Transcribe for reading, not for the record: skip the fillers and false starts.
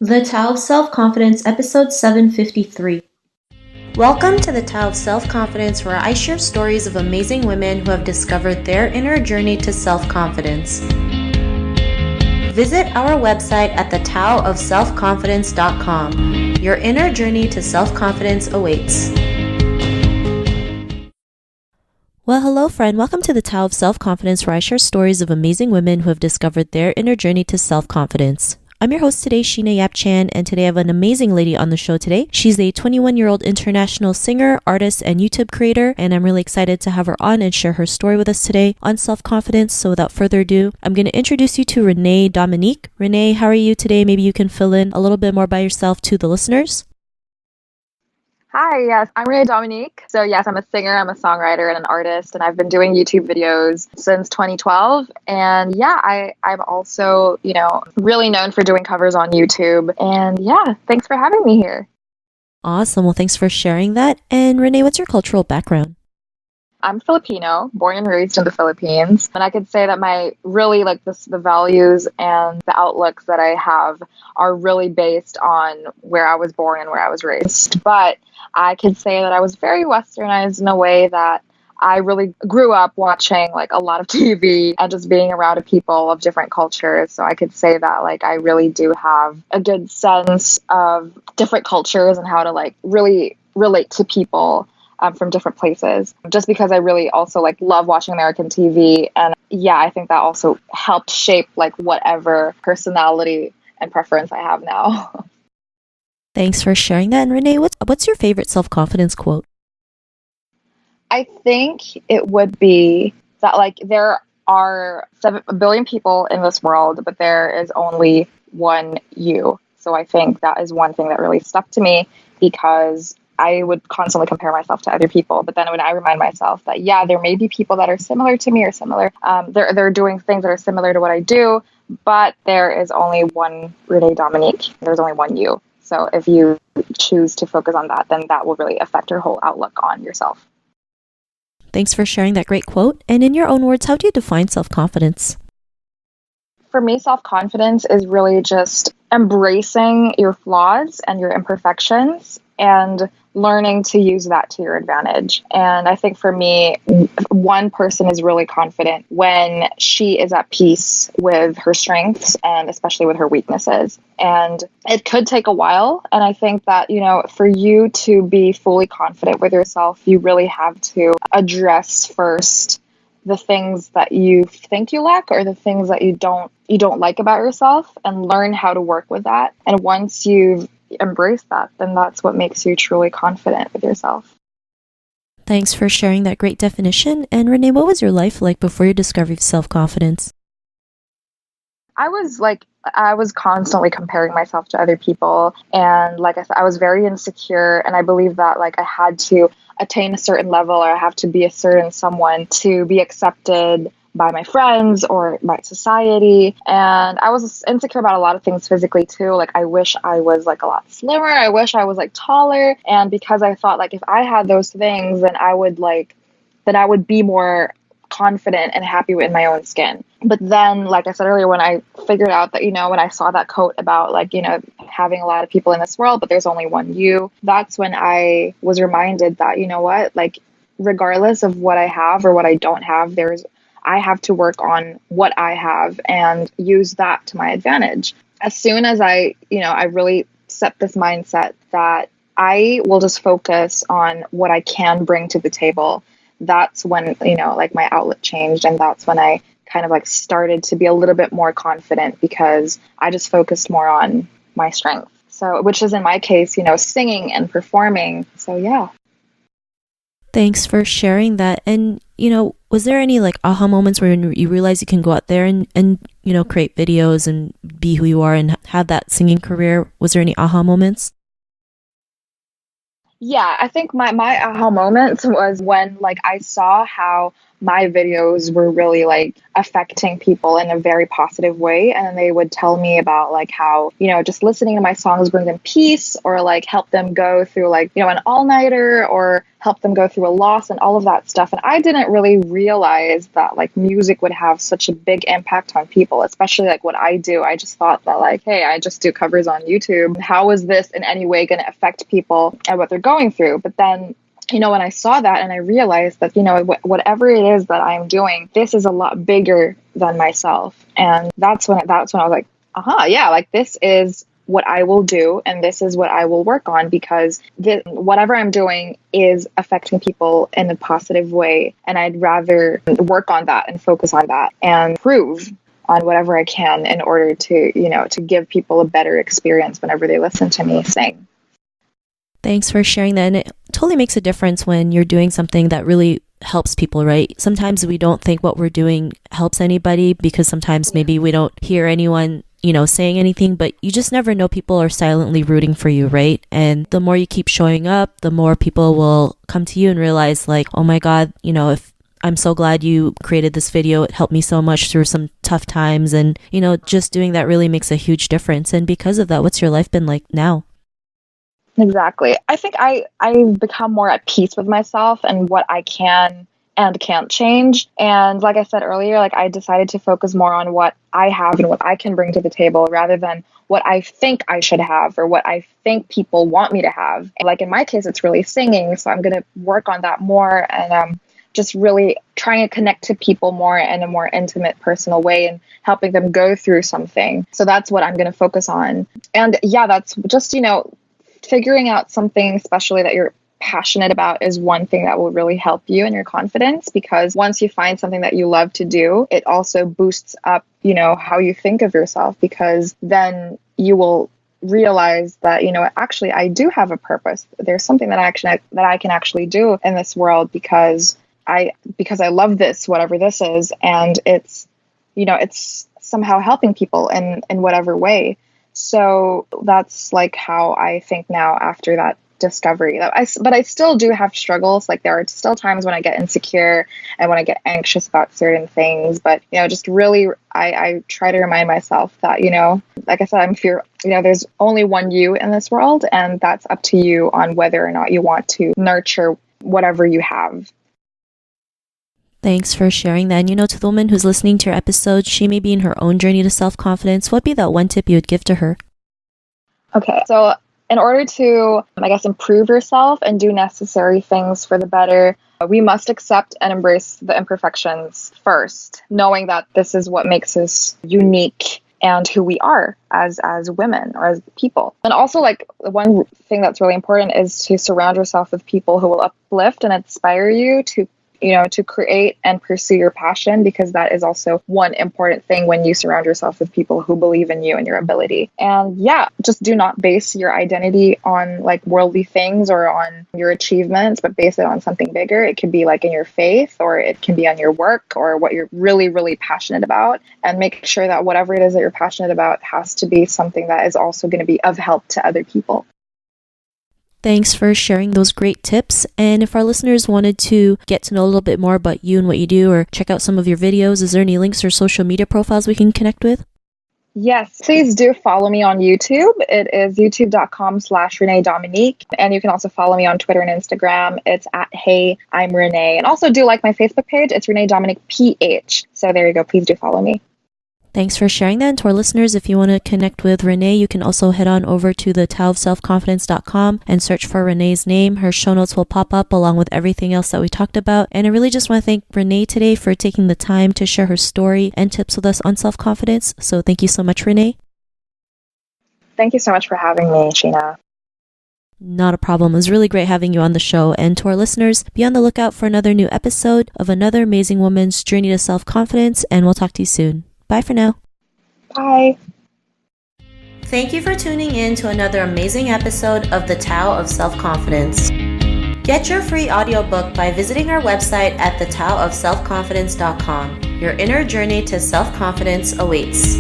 The Tao of Self-Confidence, episode 753. Welcome to the Tao of Self-Confidence, where I share stories of amazing women who have discovered their inner journey to self-confidence. Visit our website at thetaoofselfconfidence.com. Your inner journey to self-confidence awaits. Well, hello friend. Welcome to the Tao of Self-Confidence, where I share stories of amazing women who have discovered their inner journey to self-confidence. I'm your host today, Sheena Yap-Chan, and today I have an amazing lady on the show today. She's a 21-year-old international singer, artist, and YouTube creator, and I'm really excited to have her on and share her story with us today on self-confidence. So without further ado, I'm going to introduce you to Renee Dominique. Renee, how are you today? Maybe you can fill in a little bit more by yourself to the listeners. Hi, yes, I'm Renee Dominique. So yes, I'm a singer, I'm a songwriter and an artist, and I've been doing YouTube videos since 2012. And yeah, I'm also, really known for doing covers on YouTube. And yeah, thanks for having me here. Awesome. Well, thanks for sharing that. And Renee, what's your cultural background? I'm Filipino, born and raised in the Philippines. And I could say that the values and the outlooks that I have are really based on where I was born and where I was raised. But I could say that I was very westernized in a way that I really grew up watching a lot of TV and just being around people of different cultures. So I could say that I really do have a good sense of different cultures and how to really relate to people from different places, just because I really also love watching American TV. And yeah, I think that also helped shape whatever personality and preference I have now. Thanks for sharing that. And Renee, what's your favorite self-confidence quote? I think it would be that there are 7 billion people in this world, but there is only one you. So I think that is one thing that really stuck to me, because I would constantly compare myself to other people. But then when I remind myself that, yeah, there may be people that are similar to me or similar, they're doing things that are similar to what I do, but there is only one Renee Dominique. There's only one you. So if you choose to focus on that, then that will really affect your whole outlook on yourself. Thanks for sharing that great quote. And in your own words, how do you define self-confidence? For me, self-confidence is really just embracing your flaws and your imperfections and learning to use that to your advantage. And I think for me, one person is really confident when she is at peace with her strengths and especially with her weaknesses. And it could take a while. And I think that, for you to be fully confident with yourself, you really have to address first the things that you think you lack or the things that you don't like about yourself, and learn how to work with that. And once you've embraced that, then that's what makes you truly confident with yourself. Thanks for sharing that great definition. And Renee, what was your life like before your discovery of self-confidence? I was constantly comparing myself to other people. And like I said, I was very insecure. And I believe that I had to attain a certain level, or I have to be a certain someone to be accepted by my friends or by society. And I was insecure about a lot of things physically too. I wish I was a lot slimmer. I wish I was taller. And because I thought if I had those things, then I would be more confident and happy in my own skin. But then, like I said earlier, when I figured out that, when I saw that quote about having a lot of people in this world, but there's only one you, that's when I was reminded that, regardless of what I have or what I don't have, I have to work on what I have and use that to my advantage. As soon as I really set this mindset that I will just focus on what I can bring to the table, that's when, my outlook changed. And that's when I kind of started to be a little bit more confident, because I just focused more on my strength. So, which is in my case, singing and performing. So, yeah. Thanks for sharing that. And, was there any aha moments where you realized you can go out there and create videos and be who you are and have that singing career? Was there any aha moments? Yeah, I think my aha moments was when I saw how my videos were really like affecting people in a very positive way. And then they would tell me about like how, just listening to my songs bring them peace, or like help them go through like, an all-nighter, or help them go through a loss and all of that stuff. And I didn't really realize that like music would have such a big impact on people, especially like what I do. I just thought that like, hey, I just do covers on YouTube. How is this in any way going to affect people and what they're going through? But then, when I saw that and I realized that, whatever it is that I'm doing, this is a lot bigger than myself. And that's when I was like, yeah, like this is what I will do, and this is what I will work on, because whatever I'm doing is affecting people in a positive way. And I'd rather work on that and focus on that and improve on whatever I can in order to, to give people a better experience whenever they listen to me sing. Thanks for sharing that. And it totally makes a difference when you're doing something that really helps people, right? Sometimes we don't think what we're doing helps anybody, because sometimes maybe we don't hear anyone saying anything, but you just never know. People are silently rooting for you, right? And the more you keep showing up, the more people will come to you and realize like, oh my God, if I'm so glad you created this video. It helped me so much through some tough times. And, just doing that really makes a huge difference. And because of that, what's your life been like now? Exactly. I think I've become more at peace with myself and what I can and can't change. And like I said earlier, like I decided to focus more on what I have and what I can bring to the table, rather than what I think I should have or what I think people want me to have. And like in my case, it's really singing. So I'm going to work on that more, and just really trying to connect to people more in a more intimate, personal way, and helping them go through something. So that's what I'm going to focus on. And yeah, that's just, figuring out something especially that you're passionate about is one thing that will really help you in your confidence, because once you find something that you love to do, it also boosts up, how you think of yourself, because then you will realize that, actually I do have a purpose. There's something that I can actually do in this world because I love this, whatever this is, and it's somehow helping people in whatever way. So that's like how I think now after that discovery. But I still do have struggles. Like there are still times when I get insecure and when I get anxious about certain things. But just really, I try to remind myself that like I said, there's only one you in this world, and that's up to you on whether or not you want to nurture whatever you have. Thanks for sharing that. And to the woman who's listening to your episode, she may be in her own journey to self-confidence. What'd be that one tip you would give to her? Okay, so in order to, improve yourself and do necessary things for the better, we must accept and embrace the imperfections first, knowing that this is what makes us unique and who we are as women or as people. And also, like, one thing that's really important is to surround yourself with people who will uplift and inspire you to create and pursue your passion, because that is also one important thing when you surround yourself with people who believe in you and your ability. And yeah, just do not base your identity on like worldly things or on your achievements, but base it on something bigger. It could be like in your faith, or it can be on your work, or what you're really, really passionate about. And make sure that whatever it is that you're passionate about has to be something that is also going to be of help to other people. Thanks for sharing those great tips. And if our listeners wanted to get to know a little bit more about you and what you do, or check out some of your videos, is there any links or social media profiles we can connect with? Yes, please do follow me on YouTube. It is youtube.com/Renee Dominique. And you can also follow me on Twitter and Instagram. It's @Hey, I'm Renee. And also do like my Facebook page. It's Renee Dominique PH. So there you go. Please do follow me. Thanks for sharing that. And to our listeners, if you want to connect with Renee, you can also head on over to the taoofselfconfidence.com and search for Renee's name. Her show notes will pop up along with everything else that we talked about. And I really just want to thank Renee today for taking the time to share her story and tips with us on self-confidence. So thank you so much, Renee. Thank you so much for having me, Sheena. Not a problem. It was really great having you on the show. And to our listeners, be on the lookout for another new episode of another amazing woman's journey to self-confidence. And we'll talk to you soon. Bye for now. Bye. Thank you for tuning in to another amazing episode of The Tao of Self-Confidence. Get your free audiobook by visiting our website at thetaoofselfconfidence.com. Your inner journey to self-confidence awaits.